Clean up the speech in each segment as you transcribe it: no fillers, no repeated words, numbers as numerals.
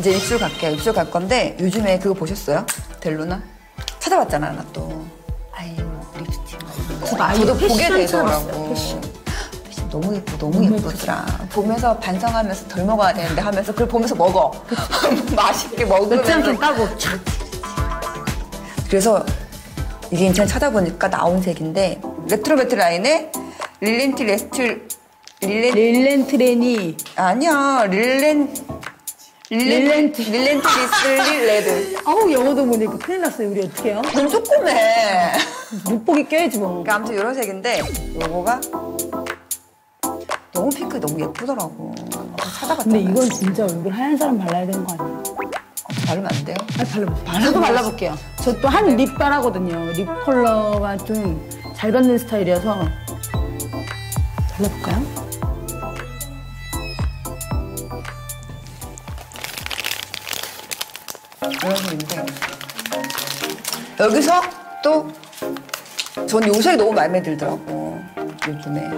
이제 입술 갈게요. 입술 갈 건데 요즘에 그거 보셨어요? 델루나? 찾아봤잖아, 나 또. 아이유 립스틱. 저도 보게 되더라고. 패션 너무 예쁘, 너무 예쁘더라. 보면서 반성하면서 덜 먹어야 되는데 하면서 그걸 보면서 먹어. 맛있게 먹으면서. 맥주 한캔 따고. 그래서 이게 인터넷 찾아보니까 나온 색인데 레트로 매트 라인에 릴렌트레니. 아니야, 릴렌트리슬리 레드. 아우, 영어도 모르니까 큰일 났어요. 우리 어떻게 해요? 너무 조그매. 룩복이 껴야지 뭐. 그러니까 아무튼 이런 색인데 요거가 너무 핑크 너무 예쁘더라고. 찾아봤잖아. 근데 이건 진짜 얼굴 하얀 사람 발라야 되는 거 아니에요? 바르면 안 돼요? 아니, 발라보세요. 저도 발라볼게요. 저 또 한 립 바라거든요. 립 컬러가 좀 잘 받는 스타일이어서. 발라볼까요? 이런 색인데 여기서 또 전 요 색이 너무 마음에 들더라고. 요즘에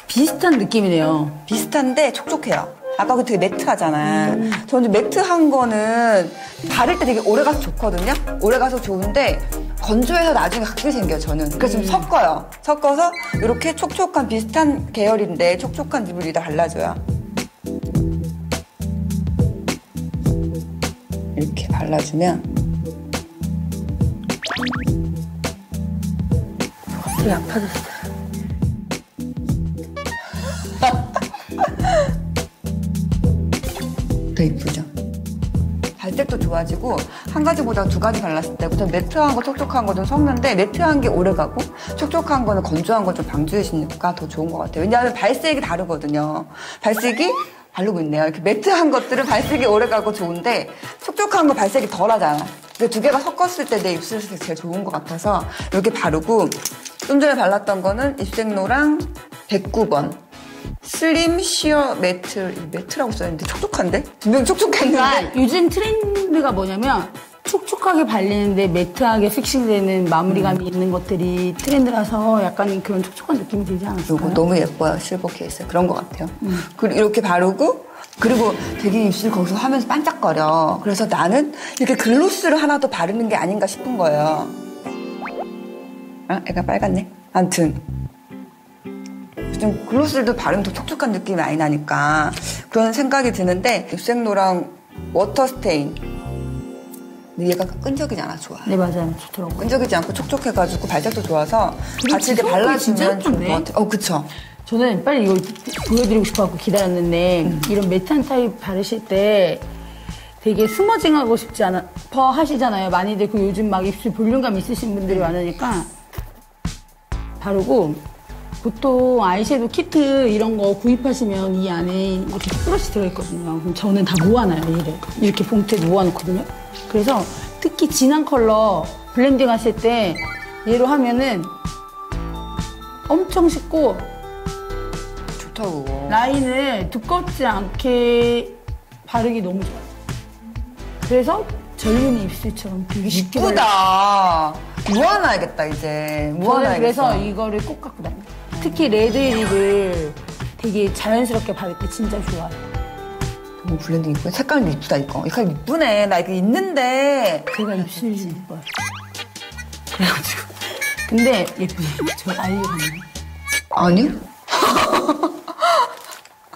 비슷한 느낌이네요. 비슷한데 촉촉해요. 아까 그 되게 매트하잖아. 저는 매트한 거는 바를 때 되게 오래 가서 좋거든요. 오래 가서 좋은데 건조해서 나중에 각질 생겨요, 저는. 그래서 좀 섞어요. 섞어서 이렇게 촉촉한 비슷한 계열인데 촉촉한 립을 여기다 발라줘요. 이렇게 발라주면 되게 아파졌어요. 더 이쁘죠? 발색도 좋아지고 한 가지보다 두 가지 발랐을 때부터 매트한 거 촉촉한 거 좀 섞는데 매트한 게 오래가고 촉촉한 거는 건조한 거 좀 방조해 주니까 더 좋은 것 같아요. 왜냐하면 발색이 다르거든요. 발색이 바르고 있네요. 이렇게 매트한 것들은 발색이 오래가고 좋은데 촉촉한 거 발색이 덜하잖아. 근데 두 개가 섞었을 때 내 입술색이 제일 좋은 것 같아서 이렇게 바르고 좀 전에 발랐던 거는 입생로랑 109번 슬림 시어 매트라고 써있는데 촉촉한데? 분명히 촉촉했는데 그러니까 요즘 트렌드가 뭐냐면 촉촉하게 발리는데 매트하게 픽싱되는 마무리감이 있는 것들이 트렌드라서 약간 그런 촉촉한 느낌이 들지 않았어요? 이거 너무 예뻐요. 실버 케이스. 그런 것 같아요. 그리고 이렇게 바르고 그리고 되게 입술 거기서 하면서 반짝거려. 그래서 나는 이렇게 글로스를 하나 더 바르는 게 아닌가 싶은 거예요. 아, 애가 빨갛네. 아무튼 좀 글로스도 바르면 더 촉촉한 느낌이 많이 나니까 그런 생각이 드는데 입생로랑 워터 스테인 근데 얘가 끈적이지 않아 좋아. 네, 맞아요. 좋더라고요. 끈적이지 않고 촉촉해가지고 발색도 좋아서 같이 이렇게 발라주면 좋을 것 같아요. 그쵸. 저는 빨리 이거 보여드리고 싶어갖고 기다렸는데 이런 매트한 타입 바르실 때 되게 스머징하고 싶지 않아 하시잖아요. 많이들 그 요즘 막 입술 볼륨감 있으신 분들이 많으니까 바르고 보통 아이섀도우 키트 이런 거 구입하시면 이 안에 이렇게 브러쉬 들어있거든요. 그럼 저는 다 모아놔요, 이렇게 봉투에 모아놓거든요. 그래서 특히 진한 컬러 블렌딩 하실 때 얘로 하면은 엄청 쉽고 좋다고 그거. 라인을 두껍지 않게 바르기 너무 좋아요. 그래서 전륜이 입술처럼 되게 쉽게 이쁘다. 모아놔야겠다 이제. 저는 그래서 이거를 꼭 갖고 다녀요. 특히 레드 립을 되게 자연스럽게 바를 때 진짜 좋아요. 너무 블렌딩 이쁘네. 색깔도 이쁘다 이거. 이 색깔 이쁘네. 나 이거 있는데. 제가 입술이 이뻐요. 그래가지고. 근데 예쁘네. 저 아이유 같네. 아니?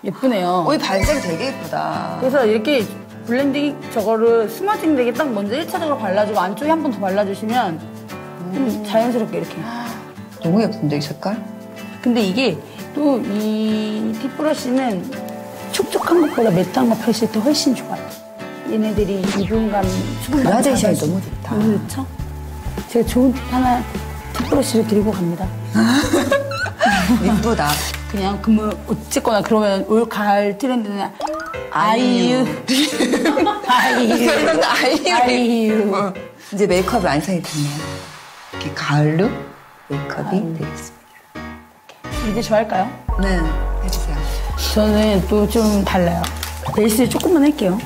예쁘네요. 이 발색 되게 예쁘다. 그래서 이렇게 블렌딩 저거를 스머징 되게 딱 먼저 1차적으로 발라주고 안쪽에 한 번 더 발라주시면 좀 자연스럽게 이렇게. 너무 예쁜데 이 색깔? 근데 이게 또 이 팁브러쉬는 촉촉한 것보다 매트한 거 펼칠 때 훨씬 좋아요. 얘네들이 유분감, 수분감 그라데이션이 너무 좋다. 너무 좋죠? 제가 좋은 팁 하나 팁브러쉬를 드리고 갑니다. 이쁘다. 그냥 어쨌거나 그러면 올 가을 트렌드는 아이유. 결론은 아이유. 아이유. 이제 메이크업이 완성이 됐네요. 이렇게 가을룩 메이크업이 되겠습니다. 이제 저 할까요? 네, 해주세요. 저는 또 좀 달라요. 베이스 조금만 할게요.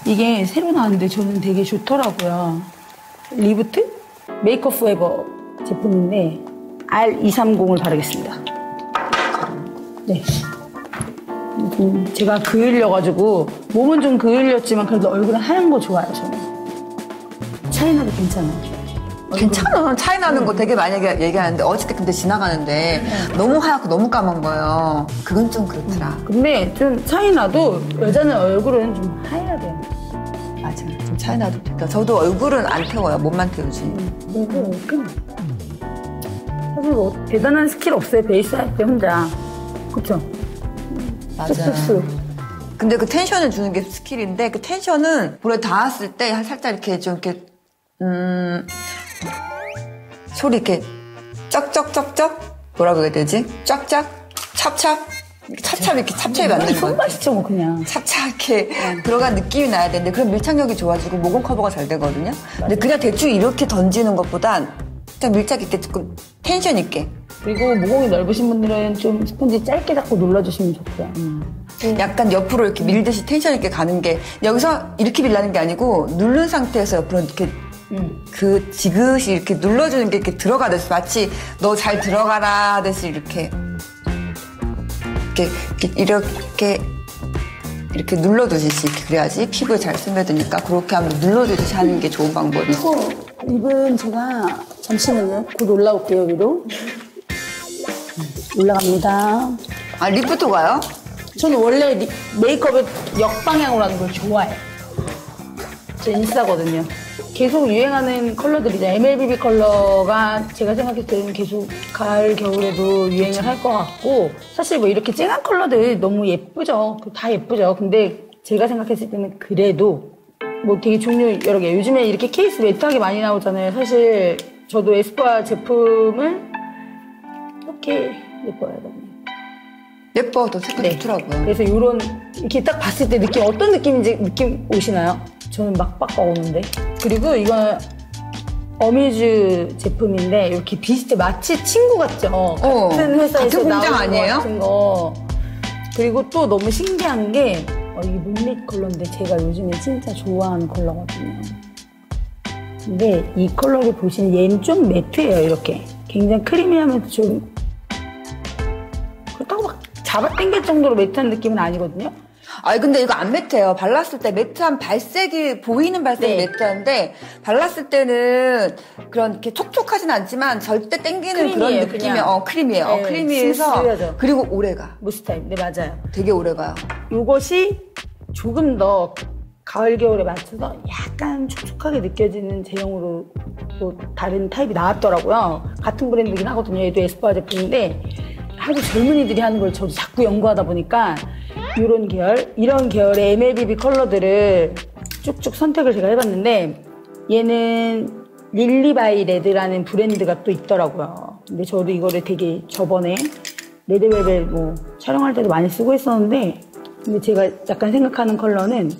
이게 새로 나왔는데 저는 되게 좋더라고요. 리부트 메이크업 포에버 제품인데 R230을 바르겠습니다. 네. 제가 그을려가지고 몸은 좀 그을렸지만 그래도 얼굴은 하얀 거 좋아해요, 저는. 차이나도 괜찮아요. 괜찮아. 차이 나는 거 되게 많이 얘기하는데 어저께 근데 지나가는데 너무 하얗고 너무 까만 거예요. 그건 좀 그렇더라. 근데 좀 차이나도 여자는 얼굴은 좀 하얘야 돼요. 맞아. 좀 차이 나도 좋다. 저도 얼굴은 안 태워요. 몸만 태우지. 그리고 사실 뭐 대단한 스킬 없어요. 베이스 할 때 혼자. 그쵸? 맞아. 근데 그 텐션을 주는 게 스킬인데 그 텐션은 볼에 닿았을 때 살짝 이렇게 좀 이렇게 소리 이렇게 쩍쩍쩍쩍 뭐라고 해야 되지? 쫙쫙 찹찹 이렇게 찹찹이 맞는 거. 손맛이죠, 뭐 그냥. 찹찹 이렇게 들어간 느낌이 나야 되는데 그럼 밀착력이 좋아지고 모공 커버가 잘 되거든요. 근데 그냥 대충 이렇게 던지는 것보단 딱 밀착 있게 조금 텐션 있게. 그리고 모공이 넓으신 분들은 좀 스펀지 짧게 잡고 눌러주시면 좋고요. 약간 옆으로 이렇게 밀듯이 텐션 있게 가는 게 여기서 이렇게 밀라는 게 아니고 누른 상태에서 옆으로 이렇게 그 지그시 이렇게 눌러주는 게 이렇게 들어가듯이 마치 너 잘 들어가라 하듯이 이렇게 눌러주듯이 그래야지 피부에 잘 스며드니까 그렇게 한번 눌러주듯이 하는 게 좋은 방법이고. 입은 제가 잠시만요. 곧 올라올게요, 위로. 올라갑니다. 아, 립부터 가요? 저는 원래 메이크업을 역방향으로 하는 걸 좋아해요. 제 인싸거든요. 계속 유행하는 컬러들이죠. MLBB 컬러가 제가 생각했을 때는 계속 가을, 겨울에도 유행을 할 것 같고 사실 뭐 이렇게 쨍한 컬러들 너무 예쁘죠. 다 예쁘죠. 근데 제가 생각했을 때는 그래도 뭐 되게 종류 여러 개. 요즘에 이렇게 케이스 매트하게 많이 나오잖아요. 사실 저도 에스쁘아 제품을 이렇게 예뻐요. 예뻐. 더 색깔 좋더라고요. 그래서 이렇게 딱 봤을 때 어떤 느낌인지 느낌 오시나요? 저는 막 오는데. 그리고 이건 어뮤즈 제품인데 이렇게 비슷해. 마치 친구 같죠? 같은 회사에서 같은 공장 나온 아니에요? 거 같은 거. 그리고 또 너무 신기한 게 이게 문릿 컬러인데 제가 요즘에 진짜 좋아하는 컬러거든요. 근데 이 컬러를 보시면 얘는 좀 매트해요. 이렇게. 굉장히 크리미하면서 좀 그렇다고 막 잡아당길 정도로 매트한 느낌은 아니거든요. 아니 근데 이거 안 매트해요. 발랐을 때 매트한 발색이 보이는 발색이 매트한데 발랐을 때는 그런 이렇게 촉촉하진 않지만 절대 땡기는 그런 느낌의 크리미해요. 네, 크리미해서 스무스하죠. 그리고 오래가. 무스타입. 네, 맞아요. 되게 오래가요. 이것이 조금 더 가을 겨울에 맞춰서 약간 촉촉하게 느껴지는 제형으로 또 다른 타입이 나왔더라고요. 같은 브랜드긴 하거든요. 얘도 에스쁘아 제품인데 하도 젊은이들이 하는 걸 저도 자꾸 연구하다 보니까 이런 계열의 MLBB 컬러들을 쭉쭉 선택을 제가 해봤는데 얘는 릴리바이 레드라는 브랜드가 또 있더라고요. 근데 저도 이거를 되게 저번에 레드벨벳 뭐 촬영할 때도 많이 쓰고 있었는데 근데 제가 약간 생각하는 컬러는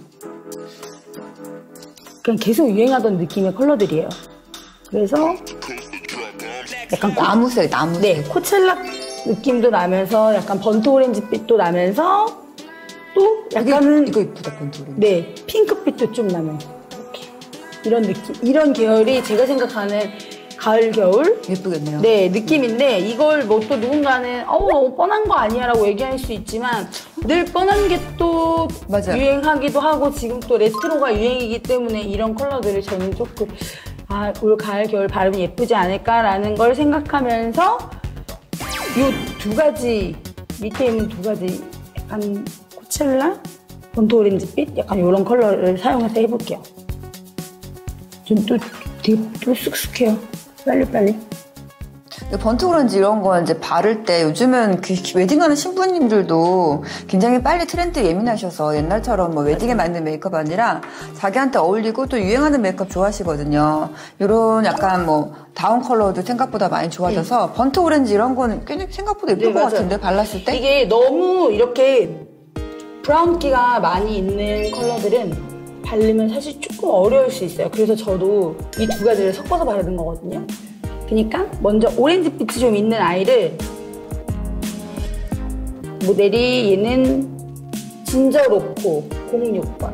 그냥 계속 유행하던 느낌의 컬러들이에요. 그래서 약간 나무색. 네, 코첼라 느낌도 나면서 약간 번트 오렌지빛도 나면서 또 약간은 이거 이쁘다 번트 오렌지. 네, 핑크빛도 좀 나면서 이런 느낌, 이런 계열이 제가 생각하는 가을 겨울 예쁘겠네요. 네, 느낌인데 이걸 뭐 또 누군가는 뻔한 거 아니야라고 얘기할 수 있지만 늘 뻔한 게 또 유행하기도 하고 지금 또 레트로가 유행이기 때문에 이런 컬러들을 저는 조금 올 가을 겨울 바르면 예쁘지 않을까라는 걸 생각하면서 이 두 가지 밑에 있는 두 가지 약간 코첼라, 번트 오렌지빛 약간 이런 컬러를 사용해서 해볼게요. 좀 또 되게 또 쑥쑥해요. 빨리빨리. 번트 오렌지 이런 거 이제 바를 때 요즘은 그 웨딩하는 신부님들도 굉장히 빨리 트렌드 예민하셔서 옛날처럼 뭐 웨딩에 맞는 메이크업 아니라 자기한테 어울리고 또 유행하는 메이크업 좋아하시거든요. 이런 약간 뭐 다운 컬러도 생각보다 많이 좋아져서 번트 오렌지 이런 거는 꽤 생각보다 예쁠 것 같은데 발랐을 때? 이게 너무 이렇게 브라운기가 많이 있는 컬러들은 바르면 사실 조금 어려울 수 있어요. 그래서 저도 이 두 가지를 섞어서 바르는 거거든요. 그러니까 먼저 오렌지빛이 좀 있는 아이를 모델이 얘는 진저로코 06번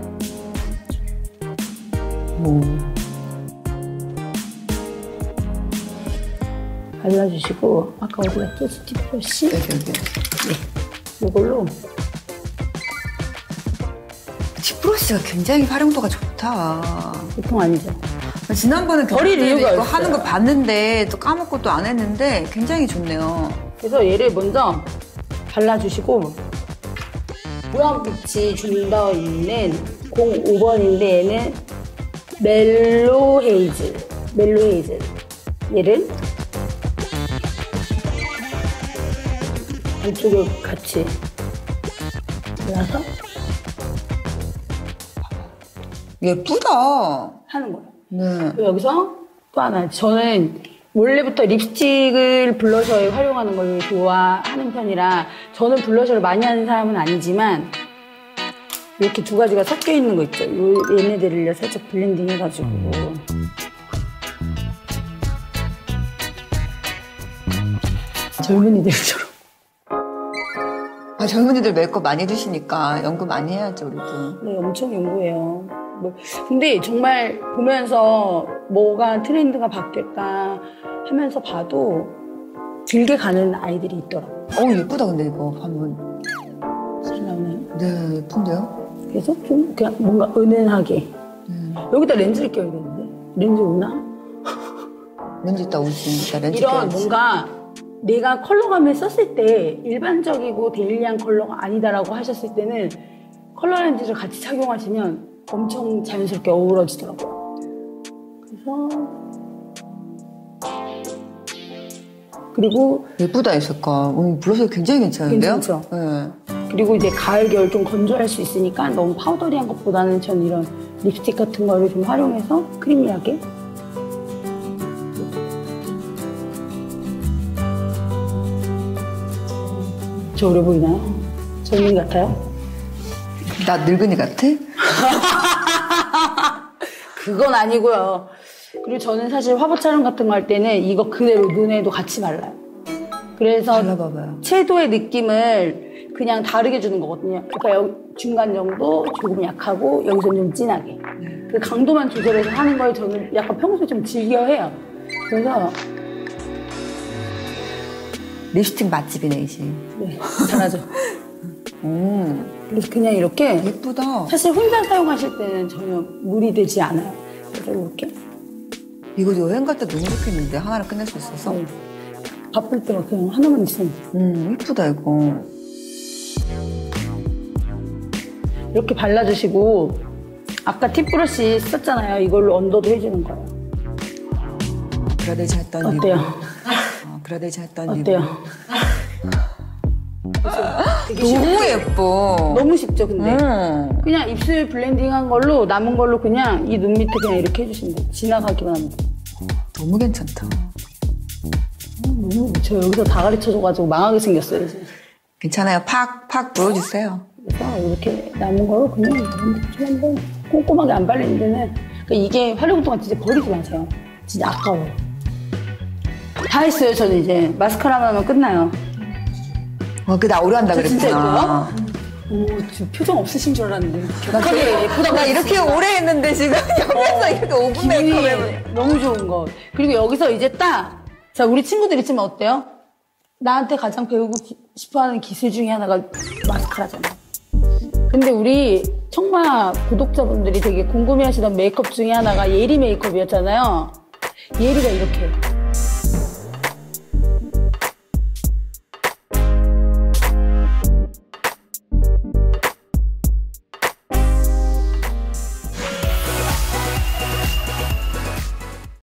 발라주시고 아까 어디 갔죠? 스티프 브러쉬? 여기. 네, 이걸로 브러쉬가 굉장히 활용도가 좋다. 보통 아니죠. 지난번에 버릴 경찰들이 이유가 이거 없어요. 하는 거 봤는데 또 까먹고 또 안 했는데 굉장히 좋네요. 그래서 얘를 먼저 발라주시고 보랏빛이 좀 더 있는 05번인데 얘는 멜로 헤이즐 얘를 안쪽에 같이 발라서 예쁘다. 하는 거예요. 네. 그리고 여기서 또 하나, 저는 원래부터 립스틱을 블러셔에 활용하는 걸 좋아하는 편이라 저는 블러셔를 많이 하는 사람은 아니지만 이렇게 두 가지가 섞여 있는 거 있죠. 얘네들을 살짝 블렌딩 해가지고 젊은이들처럼. 아, 젊은이들 메이크업 많이 드시니까 연구 많이 해야죠, 우리도. 네, 엄청 연구해요. 근데 정말 보면서 뭐가 트렌드가 바뀔까 하면서 봐도 길게 가는 아이들이 있더라고요. 예쁘다, 근데 이거 한번. 잘 나오나요? 네, 예쁜데요? 그래서 좀 그냥 뭔가 은은하게. 여기다 렌즈를 껴야 되는데. 렌즈 오나? 렌즈 있다 오지. 이따 렌즈 이런 껴야지. 뭔가 내가 컬러감을 썼을 때 일반적이고 데일리한 컬러가 아니다라고 하셨을 때는 컬러 렌즈를 같이 착용하시면 엄청 자연스럽게 어우러지더라고요. 그래서 그리고 예쁘다, 이 색깔. 블러셔 굉장히 괜찮은데요? 괜찮죠? 네. 그리고 이제 가을 겨울 좀 건조할 수 있으니까 너무 파우더리한 것보다는 전 이런 립스틱 같은 거를 좀 활용해서 크리미하게. 저 어려 보이나요? 젊은 같아요? 나 늙은이 같아? 그건 아니고요. 그리고 저는 사실 화보 촬영 같은 거 할 때는 이거 그대로 눈에도 같이 발라요. 그래서 발라봐봐요. 채도의 느낌을 그냥 다르게 주는 거거든요. 그러니까 여기 중간 정도 조금 약하고 여기서 좀 진하게. 그 강도만 조절해서 하는 걸 저는 약간 평소에 좀 즐겨 해요. 그래서 립스틱 맛집이네, 이제. 네, 잘하죠. 그래서 그냥 이렇게 예쁘다. 사실 혼자 사용하실 때는 전혀 무리 되지 않아요. 그래서 이렇게 이거 여행 갈 때 너무 좋겠는데, 하나를 끝낼 수 있어서. 바쁠 때만 그냥 하나만 있으면 예쁘다, 이거. 이렇게 발라주시고 아까 팁 브러쉬 썼잖아요. 이걸로 언더도 해주는 거예요. 그라데이션 했던 어때요? 그라데이션 했던 어때요? 너무 예뻐. 너무 쉽죠, 근데? 그냥 입술 블렌딩한 걸로 남은 걸로 그냥 이 눈 밑에 그냥 이렇게 해주시면 돼요. 지나가기만 하면 돼요. 너무 괜찮다. 너무 저 여기서 다 가르쳐줘가지고 망하게 생겼어요, 이제. 괜찮아요. 팍 부어주세요. 그래서 이렇게 남은 걸로 그냥 좀 한번 꼼꼼하게 안 발리는 데는 그러니까 이게 활용도가 진짜 버리지 마세요. 진짜 아까워요. 다 했어요, 저는 이제. 마스카라만 하면 끝나요. 나 오래 한다 그랬구나. 진짜 예뻐요? 오, 지금 표정 없으신 줄 알았는데. 격하게 예쁘다고. 나 이렇게 오래 했는데 지금 옆에서 이렇게 5분 메이크업 해보네. 너무 좋은 거. 그리고 여기서 이제 자, 우리 친구들 있으면 어때요? 나한테 가장 배우고 싶어하는 기술 중에 하나가 마스카라잖아요. 근데 우리 청마 구독자분들이 되게 궁금해하시던 메이크업 중에 하나가 예리 메이크업이었잖아요. 예리가 이렇게 해요.